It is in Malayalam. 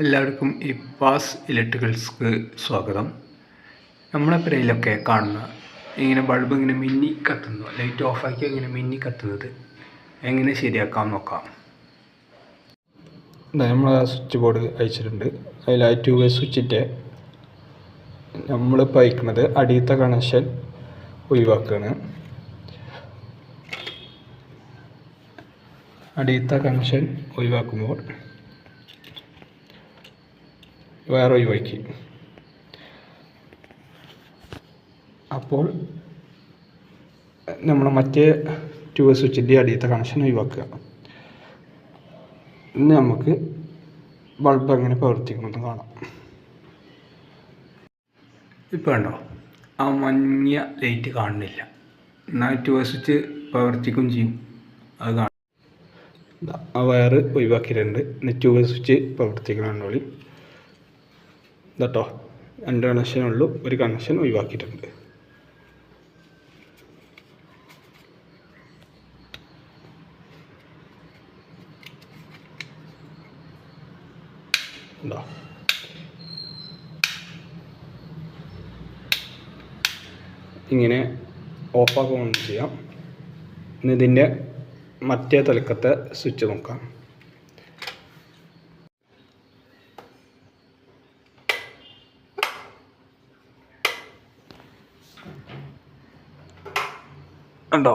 എല്ലാവർക്കും ഇപ്പാസ് ഇലക്ട്രിക്കൽസ്ക്ക് സ്വാഗതം. നമ്മളെ പെരയിലൊക്കെ കാണുന്ന ഇങ്ങനെ ബൾബ് ഇങ്ങനെ മിന്നി കത്തുന്നു, ലൈറ്റ് ഓഫാക്കി ഇങ്ങനെ മിന്നി കത്തുന്നത് എങ്ങനെ ശരിയാക്കാം നോക്കാം. നമ്മൾ സ്വിച്ച് ബോർഡ് അയച്ചിട്ടുണ്ട്. അതിൽ ആ 2 സ്വിച്ചിൻ്റെ നമ്മളിപ്പോൾ അയക്കുന്നത് അടിയത്തെ കണക്ഷൻ ഒഴിവാക്കുകയാണ്. അടിയത്തെ കണക്ഷൻ ഒഴിവാക്കുമ്പോൾ വേറെ ഒഴിവാക്കി. അപ്പോൾ നമ്മൾ മറ്റേ 2 സ്വിച്ചിൻ്റെ അടിയത്തെ കണക്ഷൻ ഒഴിവാക്കുക. ഇന്ന് നമുക്ക് ബൾബ് എങ്ങനെ പ്രവർത്തിക്കണമെന്ന് കാണാം. ഇപ്പോൾ ഉണ്ടോ, ആ മഞ്ഞ ലൈറ്റ് കാണുന്നില്ല, എന്നാൽ 2 സ്വിച്ച് പ്രവർത്തിക്കും ചെയ്യും. അത് കാണും. ആ വയറ് ഒഴിവാക്കിയിട്ടുണ്ട്. 2 സ്വിച്ച് പ്രവർത്തിക്കണമെന്നുള്ളി കേട്ടോ. 2 കണക്ഷനുള്ളൂ, ഒരു കണക്ഷൻ ഒഴിവാക്കിയിട്ടുണ്ട്. ഉണ്ടോ, ഇങ്ങനെ ഓഫാക്കുകയും ചെയ്യാം. ഇനി ഇതിൻ്റെ മറ്റേ തലക്കത്തെ സ്വിച്ച് നോക്കാം. ഉണ്ടോ,